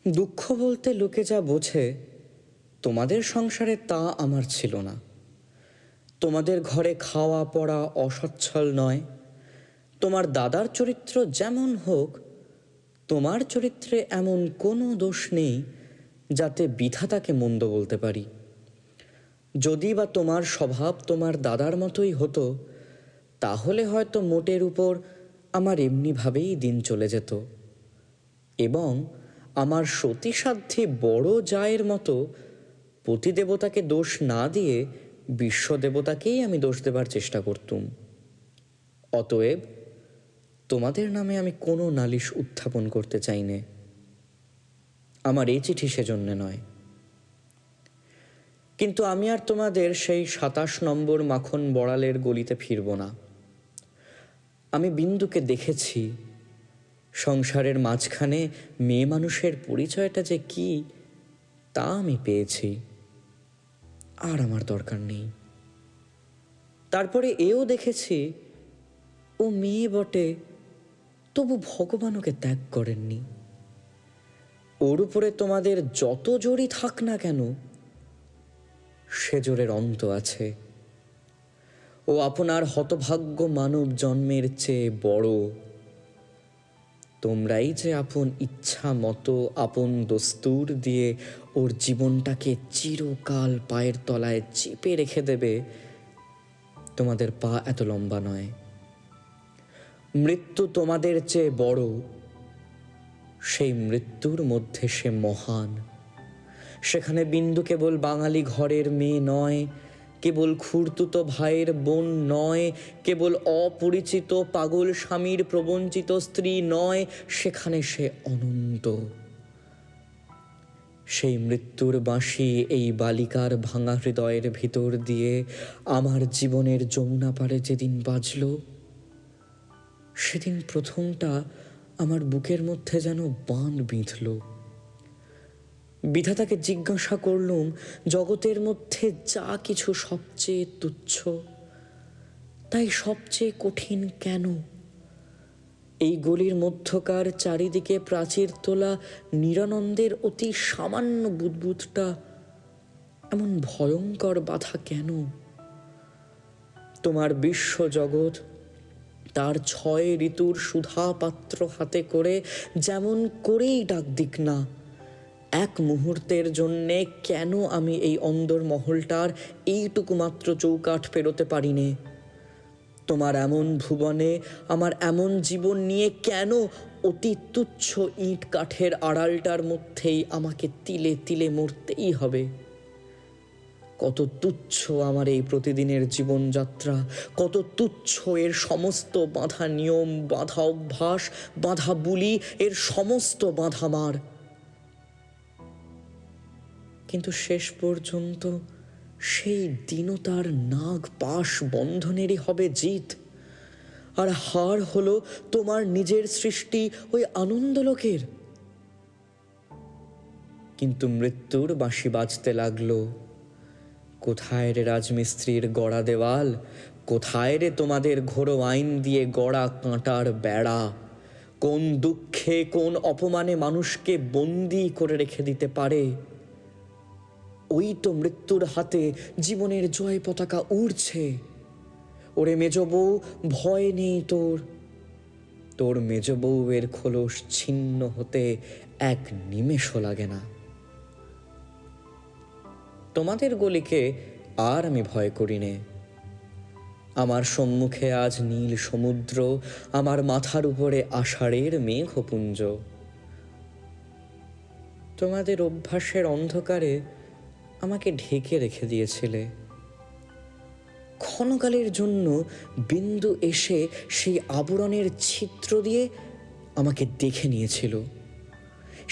দুঃখ বলতে লোকে যা বোঝে তোমাদের সংসারে তা আমার ছিল না। তোমাদের ঘরে খাওয়া পড়া অসচ্ছল নয়। তোমার দাদার চরিত্র যেমন হোক, তোমার চরিত্রে এমন কোনো দোষ নেই যাতে বিধাতাকে মন্দ বলতে পারি। যদি বা তোমার স্বভাব তোমার দাদার মতোই হতো, তাহলে হয়তো মোটের উপর আমার এমনিভাবেই দিন চলে যেত, এবং আমার সতীসাধ্যী বড় জায়ের মতো পতিদেবতাকে দোষ না দিয়ে বিশ্বদেবতাকেই আমি দোষ দেবার চেষ্টা করতুম। অতএব তোমাদের নামে আমি কোনো নালিশ উত্থাপন করতে চাই নে। আমার এই চিঠি সেজন্যে নয়। কিন্তু আমি আর তোমাদের সেই ২৭ নম্বর মাখন বড়ালের গলিতে ফিরব না। আমি বিন্দুকে দেখেছি। সংসারের মাঝখানে মেয়ে মানুষের পরিচয়টা যে কি তা আমি পেয়েছি। আর আমার দরকার নেই। তারপরে এও দেখেছি ও মেয়ে বটে, তবু ভগবান ওকে ত্যাগ করেননি। ওর উপরে তোমাদের যত জোরই থাক না কেন, সে জোরের অন্ত আছে। ও আপনার হতভাগ্য মানব জন্মের চেয়ে বড়। তোমরাই যে আপন ইচ্ছা মতো আপন দস্তুর দিয়ে ওর জীবনটাকে চিরকাল পায়ের তলায় চেপে রেখে দেবে, তোমাদের পা এত লম্বা নয়। মৃত্যু তোমাদের চেয়ে বড়। সেই মৃত্যুর মধ্যে সে মহান। সেখানে বিন্দু কেবল বাঙালি ঘরের মেয়ে নয়, কেবল খুড়তুতো ভাইয়ের বোন নয়, কেবল অপরিচিত পাগল স্বামীর প্রবঞ্চিত স্ত্রী নয়, সেখানে সে অনন্ত। সেই মৃত্যুর বাঁশি এই বালিকার ভাঙা হৃদয়ের ভিতর দিয়ে আমার জীবনের যমুনা পারে যেদিন বাজল, সেদিন প্রথমটা আমার বুকের মধ্যে যেন বাঁধ বিঁধল। বিধাতাকে জিজ্ঞাসা করলুম, জগতের মধ্যে যা কিছু সবচেয়ে তুচ্ছ, তাই সবচেয়ে কঠিন কেন? এই গলির মধ্যকার চারিদিকে প্রাচীর তোলা নিরানন্দের অতি সামান্য বুদবুদটা এমন ভয়ঙ্কর বাধা কেন? তোমার বিশ্বজগৎ তার ৬ ঋতুর সুধা পাত্র হাতে করে যেমন করেই ডাক দিক না, এক মুহূর্তের জন্যে কেন আমি এই অন্দর মহলটার এইটুকু মাত্র চৌকাঠ পেরোতে পারি নে? তোমার এমন ভুবনে আমার এমন জীবন নিয়ে কেন অতি তুচ্ছ ইট কাঠের আড়ালটার মধ্যেই আমাকে তিলে তিলে মরতেই হবে? কত তুচ্ছ আমার এই প্রতিদিনের জীবনযাত্রা, কত তুচ্ছ এর সমস্ত বাঁধা নিয়ম, বাঁধা অভ্যাস, বাঁধা বুলি, এর সমস্ত বাঁধা মার। কিন্তু শেষ পর্যন্ত সেই দীনতার নাগ পাশ বন্ধনেরই হবে জিত, আর হার হলো তোমার নিজের সৃষ্টি ওই আনন্দলোকের। কিন্তু মৃত্যুর বাঁশি বাজতে লাগলো। কোথায় রে রাজমিস্ত্রির গড়া দেওয়াল? কোথায় রে তোমাদের ঘোরো আইন দিয়ে গড়া কাঁটার বেড়া? কোন দুঃখে কোন অপমানে মানুষকে বন্দী করে রেখে দিতে পারে? ওই তো মৃত্যুর হাতে জীবনের জয় পতাকা উড়ছে। ওরে মেজ বউ, ভয় নেই তোর। তোর মেজ বউয়ের খোলস ছিন্ন হতে এক নিমেষও লাগে না। তোমাদের গলিকে আর আমি ভয় করি নে। আমার সম্মুখে আজ নীল সমুদ্র, আমার মাথার উপরে আষাঢ়ের মেঘপুঞ্জ। তোমাদের অভ্যাসের অন্ধকারে আমাকে ঢেকে রেখে দিয়েছিলে। ক্ষণকালের জন্য বিন্দু এসে সেই আবরণের ছিদ্র দিয়ে আমাকে দেখে নিয়েছিল।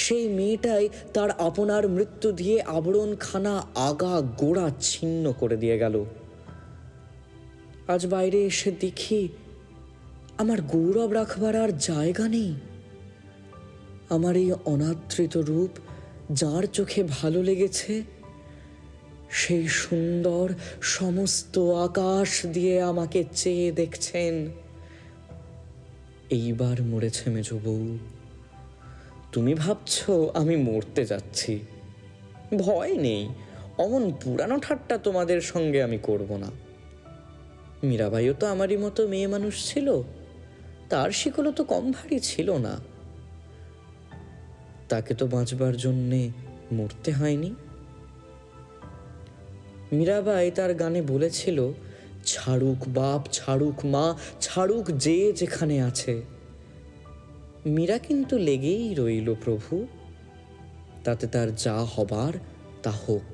সেই মেয়েটাই তার আপনার মৃত্যু দিয়ে আবরণখানা আগা গোড়া ছিন্ন করে দিয়ে গেল। আজ বাইরে এসে দেখি আমার গৌরব রাখবার আর জায়গা নেই। আমার এই অনাদৃত রূপ যার চোখে ভালো লেগেছে, সেই সুন্দর সমস্ত আকাশ দিয়ে আমাকে চেয়ে দেখছেন। এইবার মরেছে মেজ বউ, তুমি ভাবছো আমি মরতে যাচ্ছি। ভয় নেই, অমন পুরানো ঠাট্টা তোমাদের সঙ্গে আমি করব না। মীরাবাইও তো আমারই মতো মেয়ে মানুষ ছিল, তার শিকলও তো কম ভারী ছিল না। তাকে তো বাঁচবার জন্যে মরতে হয়নি। মীরাবাই তার গানে বলেছিল, ছাড়ুক বাপ, ছাড়ুক মা, ছাড়ুক যে যেখানে আছে। মীরা কিন্তু লেগেই রইল, প্রভু, তাতে তার যা হবার তা হোক।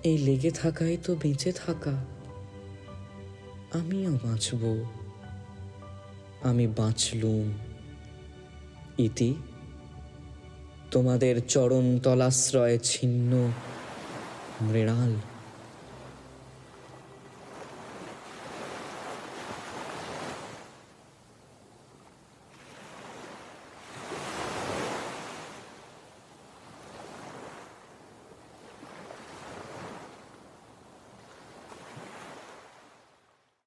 এই লেগে থাকাই তো বেঁচে থাকা। আমিও বাঁচব, আমি বাঁচলুম। ইতি তোমাদের চরণ তলাশ্রয়ে ছিন্ন মৃণাল।